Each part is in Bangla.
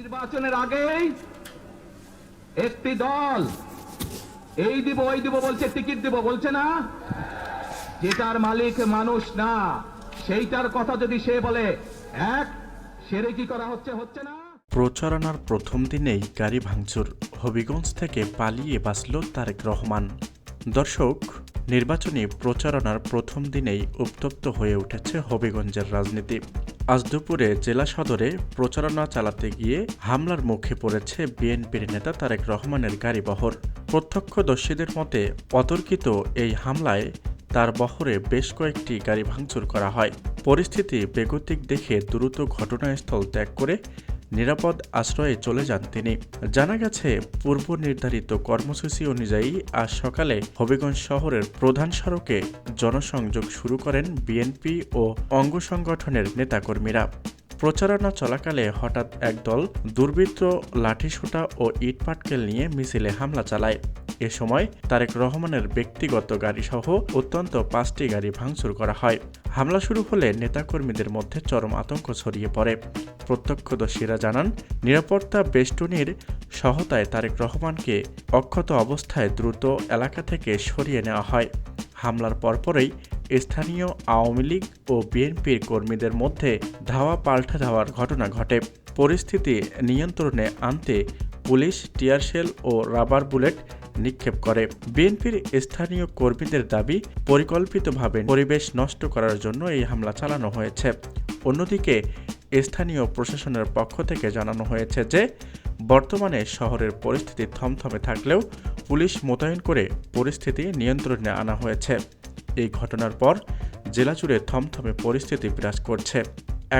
নির্বাচনের আগেই একটি দল এই দিব ওই দিব বলছে, টিকিট দিব বলছে না, যেটার মালিক মানুষ না সেইটার কথা যদি সে বলে এক, সেরে কি করা হচ্ছে হচ্ছে না। প্রচারণার প্রথম দিনেই গাড়ি ভাঙচুর, হবিগঞ্জ থেকে পালিয়ে বাঁচল তারেক রহমান। দর্শক, নির্বাচনী প্রচারণার প্রথম দিনেই উত্তপ্ত হয়ে উঠেছে হবিগঞ্জের রাজনীতি। আজ দুপুরে জেলা সদরে প্রচারণা চালাতে গিয়ে হামলার মুখে পড়েছে বিএনপির নেতা তারেক রহমানের গাড়িবহর। প্রত্যক্ষদর্শীদের মতে অতর্কিত এই হামলায় তার বহরে বেশ কয়েকটি গাড়ি ভাঙচুর করা হয়। পরিস্থিতি বেগতিক দেখে দ্রুত ঘটনাস্থল ত্যাগ করে নিরাপদ আশ্রয়ে চলে যান তিনি। জানা গেছে, পূর্ব নির্ধারিত কর্মসূচি অনুযায়ী আজ সকালে হবিগঞ্জ শহরের প্রধান সড়কে জনসংযোগ শুরু করেন বিএনপি ও অঙ্গ সংগঠনের নেতাকর্মীরা। প্রচারণা চলাকালে হঠাৎ একদল দুর্বৃত্ত লাঠিসোঁটা ও ইটপাটকেল নিয়ে মিছিলে হামলা চালায়। এ সময় তারেক রহমানের ব্যক্তিগত গাড়িসহ অত্যন্ত 5টি গাড়ি ভাঙচুর করা হয়। হামলা শুরু হলে নেতাকর্মীদের মধ্যে চরম আতঙ্ক ছড়িয়ে পড়ে। প্রত্যক্ষদর্শীরা জানান, নিরাপত্তা বেষ্টনীর সহায়তায় তারেক রহমানকে অক্ষত অবস্থায় দ্রুত এলাকা থেকে সরিয়ে নেওয়া হয়। হামলার পরপরই স্থানীয় আওয়ামী লীগ ও বিএনপির কর্মীদের মধ্যে ধাওয়া পাল্টা ধাওয়ার ঘটনা ঘটে। পরিস্থিতি নিয়ন্ত্রণে আনতে পুলিশ টিয়ারশেল ও রাবার বুলেট নিক্ষেপ করে। বিএনপির স্থানীয় কর্মীদের দাবি, পরিকল্পিতভাবে পরিবেশ নষ্ট করার জন্য এই হামলা চালানো হয়েছে। অন্যদিকে স্থানীয় প্রশাসনের পক্ষ থেকে জানানো হয়েছে যে বর্তমানে শহরের পরিস্থিতি থমথমে থাকলেও পুলিশ মোতায়েন করে পরিস্থিতি নিয়ন্ত্রণে আনা হয়েছে। এই ঘটনার পর জেলা জুড়ে থমথমে পরিস্থিতি বিরাজ করছে।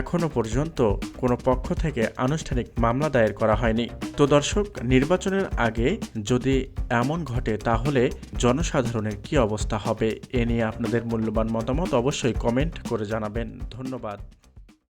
এখনও পর্যন্ত কোনো পক্ষ থেকে আনুষ্ঠানিক মামলা দায়ের করা হয়নি। তো দর্শক, নির্বাচনের আগে যদি এমন ঘটে তাহলে জনসাধারণের কী অবস্থা হবে, এ নিয়ে আপনাদের মূল্যবান মতামত অবশ্যই কমেন্ট করে জানাবেন। ধন্যবাদ।